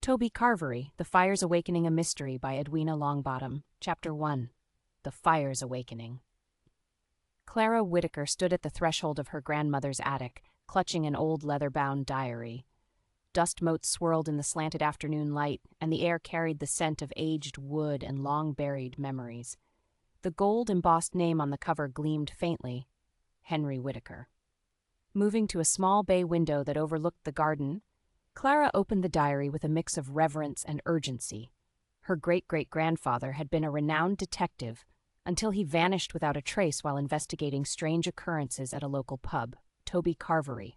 Toby Carvery, The Fire's Awakening, a Mystery by Edwina Longbottom. Chapter 1. The Fire's Awakening. Clara Whittaker stood at the threshold of her grandmother's attic, clutching an old leather-bound diary. Dust motes swirled in the slanted afternoon light, and the air carried the scent of aged wood and long-buried memories. The gold-embossed name on the cover gleamed faintly: Henry Whittaker. Moving to a small bay window that overlooked the garden, Clara opened the diary with a mix of reverence and urgency. Her great-great-grandfather had been a renowned detective until he vanished without a trace while investigating strange occurrences at a local pub, Toby Carvery.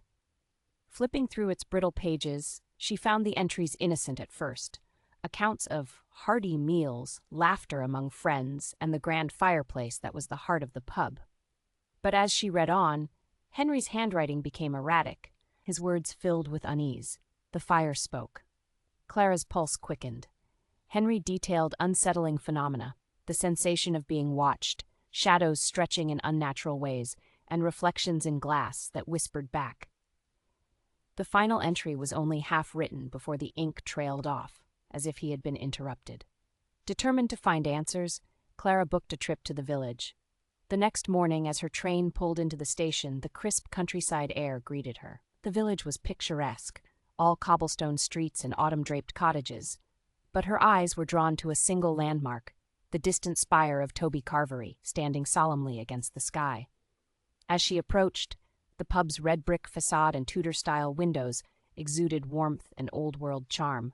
Flipping through its brittle pages, she found the entries innocent at first: accounts of hearty meals, laughter among friends, and the grand fireplace that was the heart of the pub. But as she read on, Henry's handwriting became erratic, his words filled with unease. The fire spoke. Clara's pulse quickened. Henry detailed unsettling phenomena: the sensation of being watched, shadows stretching in unnatural ways, and reflections in glass that whispered back. The final entry was only half written before the ink trailed off, as if he had been interrupted. Determined to find answers, Clara booked a trip to the village. The next morning, as her train pulled into the station, the crisp countryside air greeted her. The village was picturesque, all cobblestone streets and autumn-draped cottages, but her eyes were drawn to a single landmark: the distant spire of Toby Carvery, standing solemnly against the sky. As she approached, the pub's red brick facade and Tudor-style windows exuded warmth and old-world charm.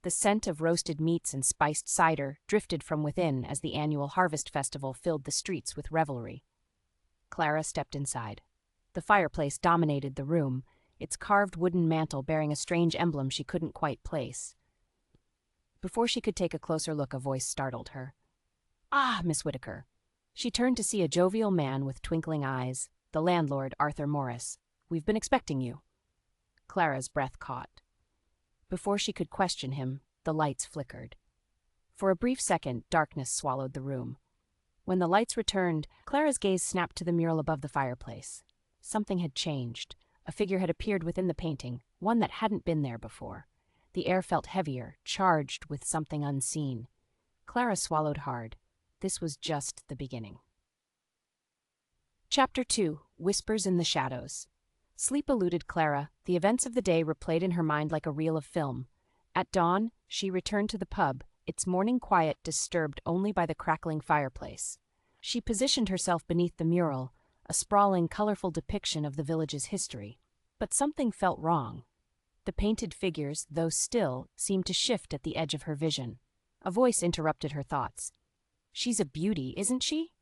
The scent of roasted meats and spiced cider drifted from within as the annual harvest festival filled the streets with revelry. Clara stepped inside. The fireplace dominated the room, its carved wooden mantel bearing a strange emblem she couldn't quite place. Before she could take a closer look, a voice startled her. "Ah, Miss Whittaker." She turned to see a jovial man with twinkling eyes, the landlord, Arthur Morris. "We've been expecting you." Clara's breath caught. Before she could question him, the lights flickered. For a brief second, darkness swallowed the room. When the lights returned, Clara's gaze snapped to the mural above the fireplace. Something had changed. A figure had appeared within the painting, one that hadn't been there before. The air felt heavier, charged with something unseen. Clara swallowed hard. This was just the beginning. Chapter 2. Whispers in the Shadows. Sleep eluded Clara. The events of the day replayed in her mind like a reel of film. At dawn, she returned to the pub, its morning quiet disturbed only by the crackling fireplace. She positioned herself beneath the mural, a sprawling, colorful depiction of the village's history. But something felt wrong. The painted figures, though still, seemed to shift at the edge of her vision. A voice interrupted her thoughts. "She's a beauty, isn't she?"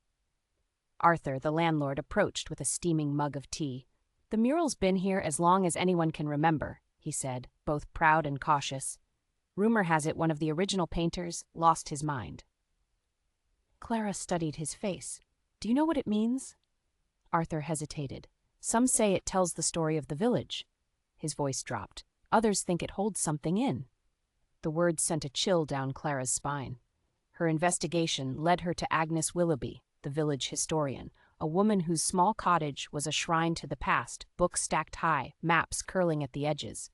Arthur, the landlord, approached with a steaming mug of tea. "The mural's been here as long as anyone can remember," he said, both proud and cautious. "Rumor has it one of the original painters lost his mind." Clara studied his face. "Do you know what it means?" Arthur hesitated. "Some say it tells the story of the village." His voice dropped. "Others think it holds something in." The words sent a chill down Clara's spine. Her investigation led her to Agnes Willoughby, the village historian, a woman whose small cottage was a shrine to the past, books stacked high, maps curling at the edges.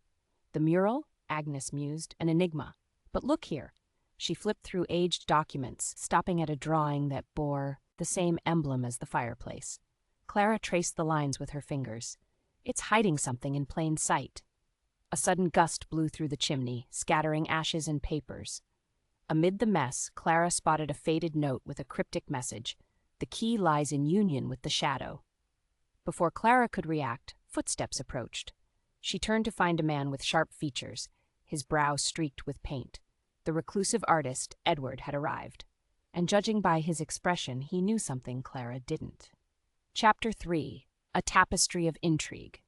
The mural, Agnes mused, an enigma. But look here. She flipped through aged documents, stopping at a drawing that bore the same emblem as the fireplace. Clara traced the lines with her fingers. "It's hiding something in plain sight." A sudden gust blew through the chimney, scattering ashes and papers. Amid the mess, Clara spotted a faded note with a cryptic message: "The key lies in union with the shadow." Before Clara could react, footsteps approached. She turned to find a man with sharp features, his brow streaked with paint. The reclusive artist, Edward, had arrived. And judging by his expression, he knew something Clara didn't. Chapter 3. A Tapestry of Intrigue.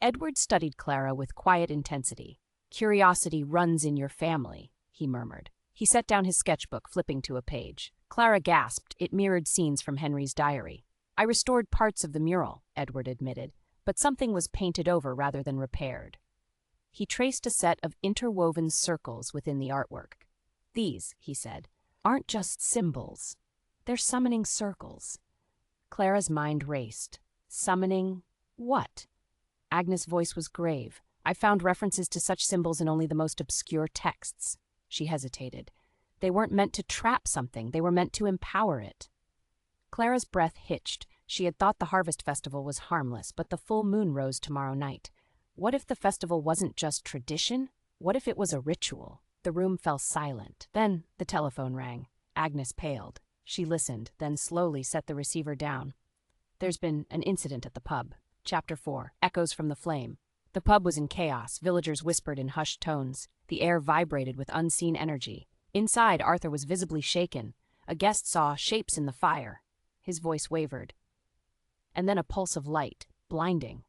Edward studied Clara with quiet intensity. "Curiosity runs in your family," he murmured. He set down his sketchbook, flipping to a page. Clara gasped. It mirrored scenes from Henry's diary. "I restored parts of the mural," Edward admitted, "but something was painted over rather than repaired." He traced a set of interwoven circles within the artwork. "These," he said, "aren't just symbols. They're summoning circles." Clara's mind raced. Summoning what? Agnes' voice was grave. I found references to such symbols in only the most obscure texts. She hesitated. They weren't meant to trap something, they were meant to empower it. Clara's breath hitched. She had thought the harvest festival was harmless, but the full moon rose tomorrow night. What if the festival wasn't just tradition? What if it was a ritual? The room fell silent. Then the telephone rang. Agnes paled. She listened, then slowly set the receiver down. There's been an incident at the pub. Chapter 4. Echoes from the Flame. The pub was in chaos. Villagers whispered in hushed tones. The air vibrated with unseen energy. Inside, Arthur was visibly shaken. A guest saw shapes in the fire. His voice wavered. And then a pulse of light, blinding.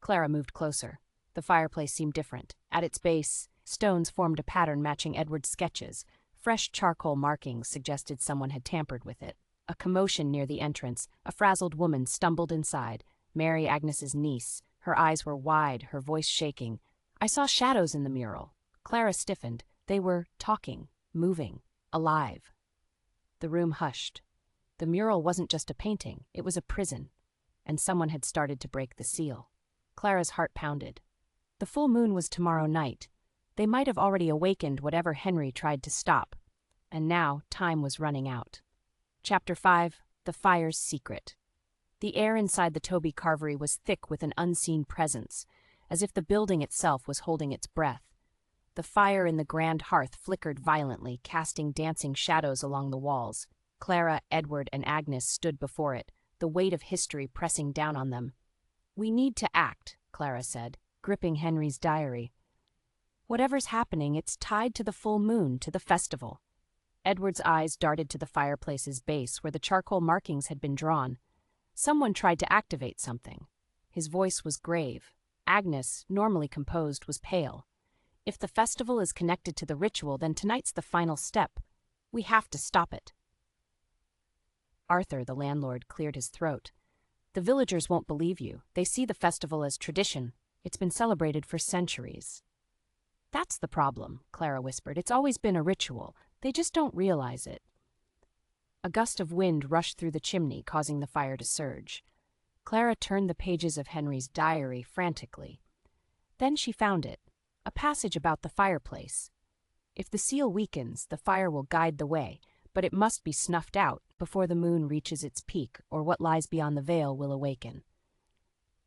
Clara moved closer. The fireplace seemed different. At its base, stones formed a pattern matching Edward's sketches. Fresh charcoal markings suggested someone had tampered with it. A commotion near the entrance. A frazzled woman stumbled inside. Mary Agnes's niece. Her eyes were wide, her voice shaking. I saw shadows in the mural. Clara stiffened. They were talking, moving, alive. The room hushed. The mural wasn't just a painting, it was a prison. And someone had started to break the seal. Clara's heart pounded. The full moon was tomorrow night. They might have already awakened whatever Henry tried to stop. And now time was running out. Chapter 5. The Fire's Secret. The air inside the Toby Carvery was thick with an unseen presence, as if the building itself was holding its breath. The fire in the grand hearth flickered violently, casting dancing shadows along the walls. Clara, Edward, and Agnes stood before it, the weight of history pressing down on them. "We need to act," Clara said, gripping Henry's diary. "Whatever's happening, it's tied to the full moon, to the festival." Edward's eyes darted to the fireplace's base, where the charcoal markings had been drawn. Someone tried to activate something. His voice was grave. Agnes, normally composed, was pale. "If the festival is connected to the ritual, then tonight's the final step. We have to stop it." Arthur, the landlord, cleared his throat. "The villagers won't believe you. They see the festival as tradition. It's been celebrated for centuries." "That's the problem," Clara whispered. "It's always been a ritual. They just don't realize it." A gust of wind rushed through the chimney, causing the fire to surge. Clara turned the pages of Henry's diary frantically. Then she found it, a passage about the fireplace. If the seal weakens, the fire will guide the way, but it must be snuffed out before the moon reaches its peak, or what lies beyond the veil will awaken.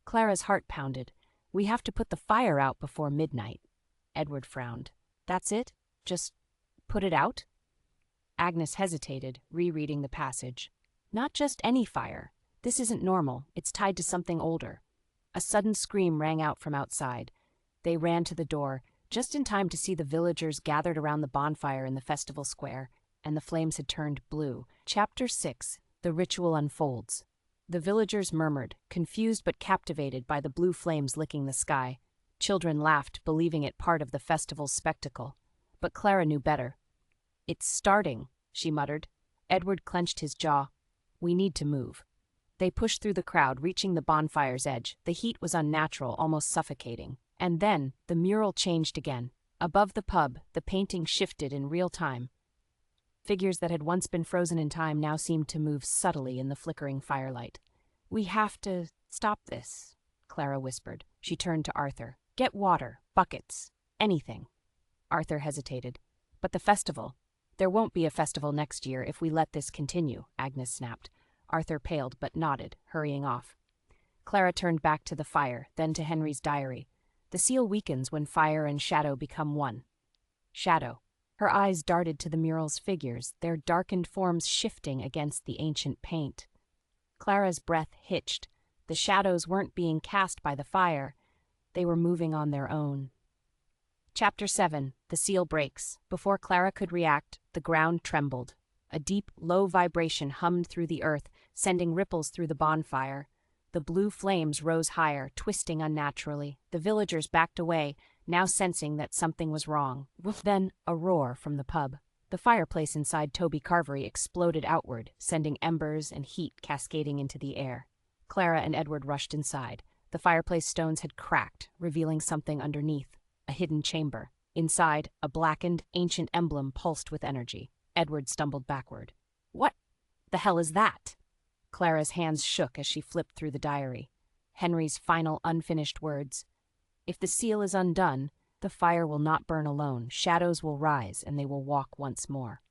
Clara's heart pounded. "We have to put the fire out before midnight." Edward frowned. "That's it? Just put it out?" Agnes hesitated, rereading the passage. "Not just any fire. This isn't normal. It's tied to something older." A sudden scream rang out from outside. They ran to the door, just in time to see the villagers gathered around the bonfire in the festival square, and the flames had turned blue. Chapter 6. The Ritual Unfolds. The villagers murmured, confused but captivated by the blue flames licking the sky. Children laughed, believing it part of the festival's spectacle. But Clara knew better. "It's starting," she muttered. Edward clenched his jaw. "We need to move." They pushed through the crowd, reaching the bonfire's edge. The heat was unnatural, almost suffocating. And then, the mural changed again. Above the pub, the painting shifted in real time. Figures that had once been frozen in time now seemed to move subtly in the flickering firelight. "We have to stop this," Clara whispered. She turned to Arthur. "Get water, buckets, anything." Arthur hesitated. "But the festival. There won't be a festival next year if we let this continue," Agnes snapped. Arthur paled but nodded, hurrying off. Clara turned back to the fire, then to Henry's diary. "The seal weakens when fire and shadow become one." Shadow. Her eyes darted to the mural's figures, their darkened forms shifting against the ancient paint. Clara's breath hitched. The shadows weren't being cast by the fire. They were moving on their own. Chapter 7. The seal breaks. Before Clara could react, the ground trembled. A deep, low vibration hummed through the earth, sending ripples through the bonfire. The blue flames rose higher, twisting unnaturally. The villagers backed away, now sensing that something was wrong. Then, a roar from the pub. The fireplace inside Toby Carvery exploded outward, sending embers and heat cascading into the air. Clara and Edward rushed inside. The fireplace stones had cracked, revealing something underneath. A hidden chamber. Inside, a blackened, ancient emblem pulsed with energy. Edward stumbled backward. "What the hell is that?" Clara's hands shook as she flipped through the diary. Henry's final unfinished words. If the seal is undone, the fire will not burn alone, shadows will rise, and they will walk once more.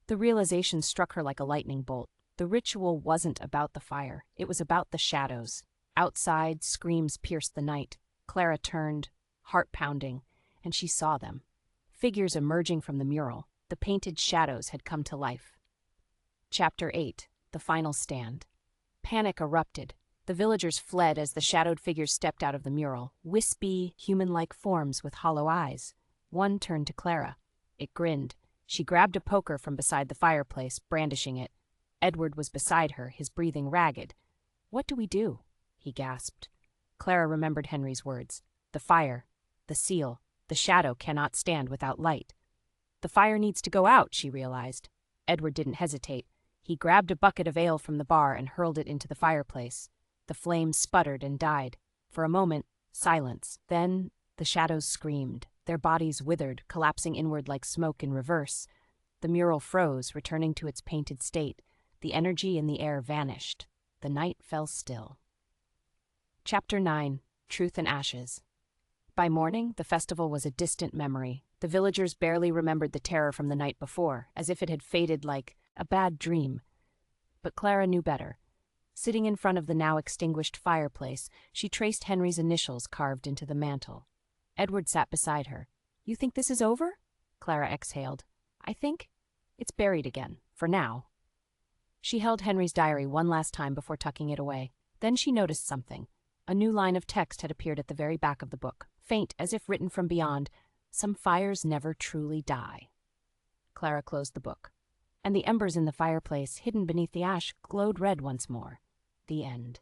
The realization struck her like a lightning bolt. The ritual wasn't about the fire, it was about the shadows. Outside, screams pierced the night. Clara turned, heart pounding, and she saw them. Figures emerging from the mural, the painted shadows had come to life. Chapter 8. The Final Stand. Panic erupted. The villagers fled as the shadowed figures stepped out of the mural, wispy, human-like forms with hollow eyes. One turned to Clara. It grinned. She grabbed a poker from beside the fireplace, brandishing it. Edward was beside her, his breathing ragged. "What do we do?" he gasped. Clara remembered Henry's words. The fire, the seal, the shadow cannot stand without light. The fire needs to go out, she realized. Edward didn't hesitate. He grabbed a bucket of ale from the bar and hurled it into the fireplace. The flames sputtered and died. For a moment, silence. Then the shadows screamed. Their bodies withered, collapsing inward like smoke in reverse. The mural froze, returning to its painted state. The energy in the air vanished. The night fell still. Chapter 9. Truth and Ashes. By morning, the festival was a distant memory. The villagers barely remembered the terror from the night before, as if it had faded like a bad dream. But Clara knew better. Sitting in front of the now extinguished fireplace, she traced Henry's initials carved into the mantel. Edward sat beside her. "You think this is over?" Clara exhaled. "I think it's buried again, for now." She held Henry's diary one last time before tucking it away. Then she noticed something. A new line of text had appeared at the very back of the book, faint as if written from beyond. "Some fires never truly die." Clara closed the book, and the embers in the fireplace, hidden beneath the ash, glowed red once more. The end.